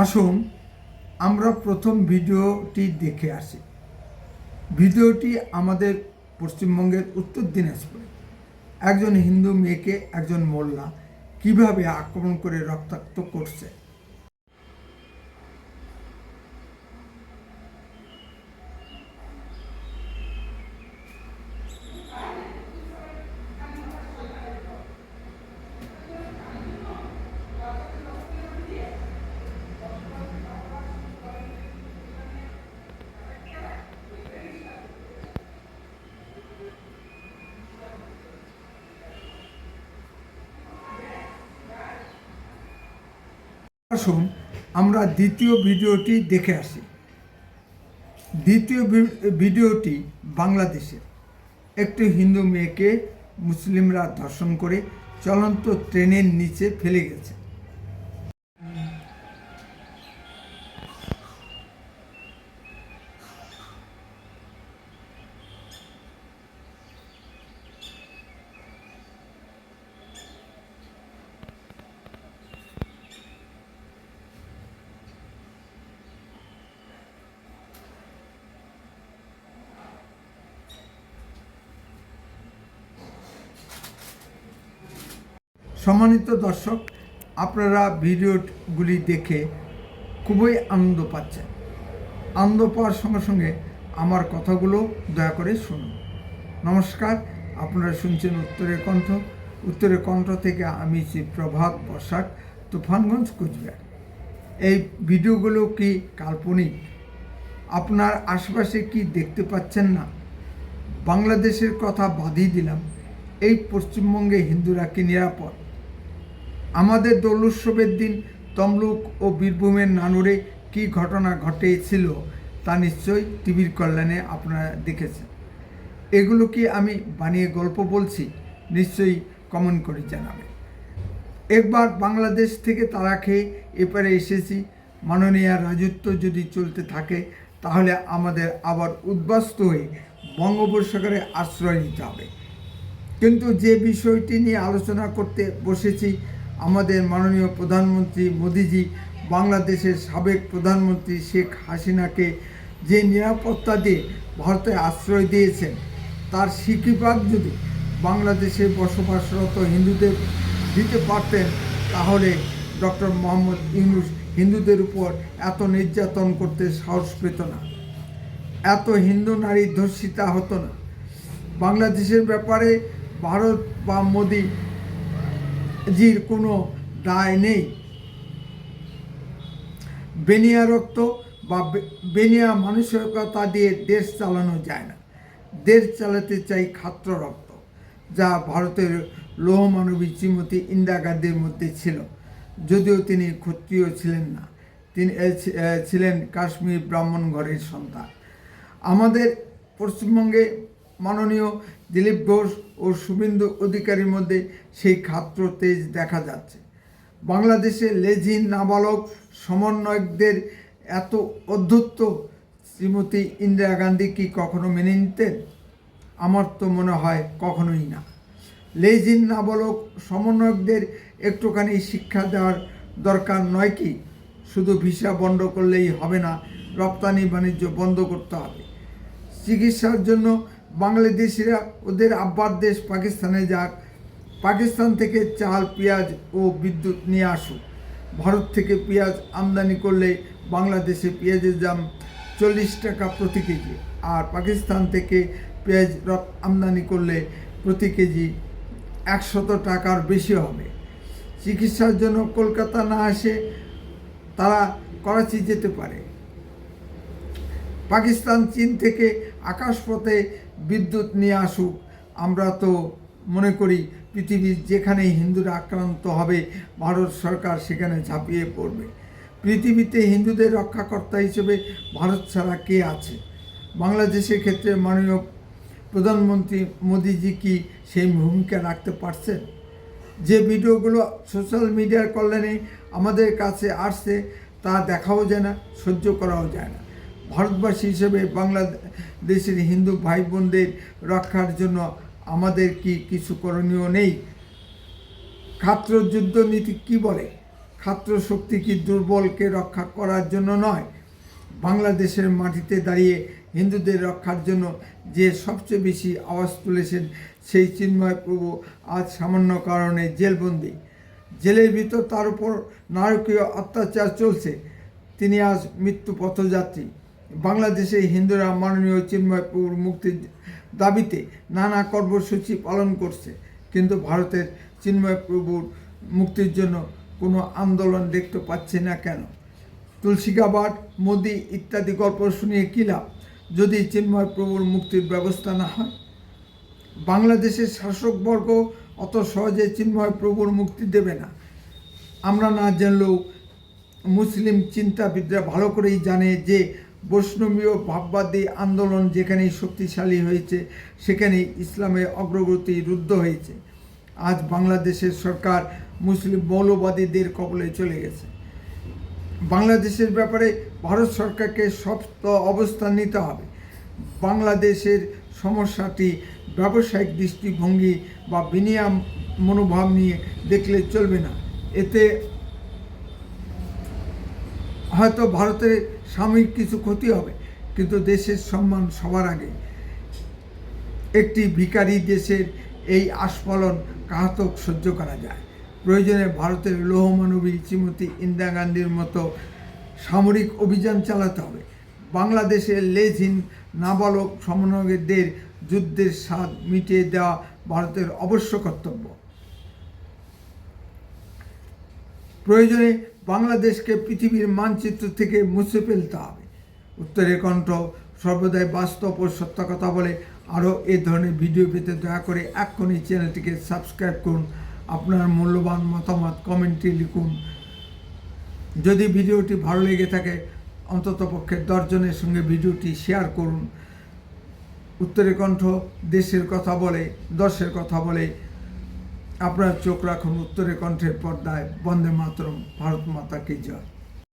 আসুন আমরা প্রথম ভিডিওটি দেখে আসি। ভিডিওটি আমাদের পশ্চিমবঙ্গের উত্তর দিনাজপুরে একজন হিন্দু মেয়েকে একজন মোল্লা কিভাবে আক্রমণ করে রক্তাক্ত করছে। আসুন আমরা দ্বিতীয় ভিডিওটি দেখে আসি। দ্বিতীয় ভিডিওটি বাংলাদেশের একটি হিন্দু মেয়েকে মুসলিমরা ধর্ষণ করে চলন্ত ট্রেনের নিচে ফেলে গেছে। সম্মানিত দর্শক, আপনারা ভিডিওগুলি দেখে খুবই আনন্দ পাচ্ছেন। আনন্দ পাওয়ার সঙ্গে সঙ্গে আমার কথাগুলো দয়া করে শুনুন। নমস্কার, আপনারা শুনছেন উত্তরের কণ্ঠ। উত্তরের কণ্ঠ থেকে আমি শ্রী প্রভাত বসাক, তুফানগঞ্জ, কুচবিহার। এই ভিডিওগুলো কি কাল্পনিক? আপনার আশেপাশে কি দেখতে পাচ্ছেন না? বাংলাদেশের কথা বাদই দিলাম, এই পশ্চিমবঙ্গে হিন্দুরা কি নিরাপদ? আমাদের দোল উৎসবের দিন তমলুক ও বীরভূমের নানুরে কি ঘটনা ঘটেছিল তা নিশ্চয়ই টিভির কল্যাণে আপনারা দেখেছেন। এগুলো কি আমি বানিয়ে গল্প বলছি? নিশ্চয়ই কমেন্ট করে জানাবেন। একবার বাংলাদেশ থেকে তারা খেয়ে এপারে এসেছি। মাননীয় রাজত্ব যদি চলতে থাকে তাহলে আমাদের আবার উদ্বাস্তু হয়ে বঙ্গোপসাগরে আশ্রয় নিতে হবে। কিন্তু যে বিষয়টি নিয়ে আলোচনা করতে বসেছি, আমাদের মাননীয় প্রধানমন্ত্রী মোদিজি বাংলাদেশের সাবেক প্রধানমন্ত্রী শেখ হাসিনাকে যে নিরাপত্তা দিয়ে ভারতে আশ্রয় দিয়েছেন, তার স্বীকৃতিভাগ যদি বাংলাদেশে বসবাসরত হিন্দুদের দিতে পারতেন তাহলে ডক্টর মোহাম্মদ ইউনূস হিন্দুদের উপর এত নির্যাতন করতে সাহস পেত না, এত হিন্দু নারী ধর্ষিতা হতো না। বাংলাদেশের ব্যাপারে ভারত বা মোদিজির কোনো দায় নেই। বেনিয়া রক্ত বা বেনিয়া মানসিকতা দিয়ে দেশ চালানো যায় না। দেশ চালাতে চাই খাত্র রক্ত, যা ভারতের লৌহমানবী শ্রীমতী ইন্দিরা গান্ধীর মধ্যে ছিল, যদিও তিনি ক্ষত্রিয় ছিলেন না। তিনি ছিলেন কাশ্মীর ব্রাহ্মণ ঘরের সন্তান। আমাদের পশ্চিমবঙ্গে মাননীয় দিলীপ ঘোষ ও শুভেন্দু অধিকারীর মধ্যে সেই খাত্র তেজ দেখা যাচ্ছে। বাংলাদেশে লেজিন নাবালক সমন্বয়কদের এত অধ্যত্ত শ্রীমতী ইন্দিরা গান্ধী কি কখনো মেনে নিতেন? আমার তো মনে হয় কখনোই না। লেজিন নাবালক সমন্বয়কদের একটুখানি শিক্ষা দেওয়ার দরকার নয় কি? শুধু ভিসা বন্ধ করলেই হবে না, রপ্তানি বাণিজ্য বন্ধ করতে হবে। চিকিৎসার জন্য বাংলাদেশিরা ওদের আব্বার দেশ পাকিস্তানে যাক, পাকিস্তান থেকে চাল, পেঁয়াজ ও বিদ্যুৎ নিয়ে আসুক। ভারত থেকে পেঁয়াজ আমদানি করলে বাংলাদেশে পেঁয়াজের দাম 40 টাকা প্রতি কেজি, আর পাকিস্তান থেকে পেঁয়াজ আমদানি করলে প্রতি কেজি 100 টাকার বেশি হবে। চিকিৎসার জন্য কলকাতা না আসে তারা করাচি যেতে পারে। পাকিস্তান চীন থেকে আকাশপথে বিদ্যুৎ নিয়ে আসুক। আমরা তো মনে করি পৃথিবীর যেখানেই হিন্দুরা আক্রান্ত হবে ভারত সরকার সেখানে ঝাঁপিয়ে পড়বে। পৃথিবীতে হিন্দুদের রক্ষাকর্তা হিসেবে ভারত ছাড়া কে আছে? বাংলাদেশের ক্ষেত্রে মাননীয় প্রধানমন্ত্রী মোদিজি কি সেই ভূমিকা রাখতে পারছেন? যে ভিডিওগুলো সোশ্যাল মিডিয়ার কল্যাণে আমাদের কাছে আসছে তা দেখাও যায় না, সহ্য করাও যায় না। ভারতবাসী হিসেবে বাংলাদেশের হিন্দু ভাই বোনদের রক্ষার জন্য আমাদের কি কিছু করণীয় নেই? খাত্র যুদ্ধ নীতি কি বলে? ছাত্র শক্তি কি দুর্বলকে রক্ষা করার জন্য নয়, বাংলাদেশের মাটিতে দাঁড়িয়ে হিন্দুদের রক্ষার জন্য যে সবচেয়ে বেশি আওয়াজ তুলেছেন সেই চিন্ময় প্রভু আজ সামান্য কারণে জেলবন্দি। জেলের ভিতর তার উপর নারকীয় অত্যাচার চলছে। তিনি আজ মৃত্যু পথযাত্রী। বাংলাদেশে হিন্দুরা মাননীয় চিন্ময় প্রভুর মুক্তির দাবিতে নানা কর্মসূচি পালন করছে, কিন্তু ভারতের চিন্ময় প্রভুর মুক্তির জন্য কোনো আন্দোলন দেখতে পাচ্ছে না কেন? তুলসীগাবাট, মোদি ইত্যাদি গল্প শুনিয়ে কী লাভ যদি চিন্ময় প্রভুর মুক্তির ব্যবস্থা না হয়? বাংলাদেশের শাসকবর্গ অত সহজে চিন্ময় প্রভুর মুক্তি দেবে না। আমরা না জানলেও মুসলিম চিন্তাবিদরা ভালো করেই জানে যে বৈষ্ণবীয় ভাববাদী আন্দোলন যেখানেই শক্তিশালী হয়েছে সেখানেই ইসলামের অগ্রগতি রুদ্ধ হয়েছে। আজ বাংলাদেশের সরকার মুসলিম মৌলবাদীদের কবলে চলে গেছে। বাংলাদেশের ব্যাপারে ভারত সরকারকে শক্ত অবস্থান নিতে হবে। বাংলাদেশের সমস্যাটি ব্যবসায়িক দৃষ্টিভঙ্গি বা বিনিয়োগ মনোভাব নিয়ে দেখলে চলবে না। এতে হয়তো ভারতের সাময়িক কিছু ক্ষতি হবে, কিন্তু দেশের সম্মান সবার আগে। একটি ভিখারি দেশের এই আস্ফালন কাহাতক সহ্য করা যায়? প্রয়োজনে ভারতের লৌহমানবী শ্রীমতী ইন্দিরা গান্ধীর মতো সামরিক অভিযান চালাতে হবে। বাংলাদেশের লেজহীন নাবালক সমন্বয়কদের যুদ্ধের স্বাদ মিটিয়ে দেওয়া ভারতের অবশ্য কর্তব্য। প্রয়োজনে বাংলাদেশকে পৃথিবীর মানচিত্র থেকে মুছে ফেলতে হবে। উত্তরের কণ্ঠ সর্বদাই বাস্তব ও সত্য কথা বলে। আরও এই ধরনের ভিডিও পেতে দয়া করে এক্ষুনি চ্যানেলটিকে সাবস্ক্রাইব করুন। আপনার মূল্যবান মতামত কমেন্টে লিখুন। যদি ভিডিওটি ভালো লেগে থাকে অন্ততপক্ষে 10 জনের সঙ্গে ভিডিওটি শেয়ার করুন। উত্তরের কণ্ঠ দেশের কথা বলে, দশের কথা বলে। আপনার চোখ রাখুন উত্তরের কণ্ঠের পর্দায়। বন্দে মাতরম। ভারত মাতা কি জয়।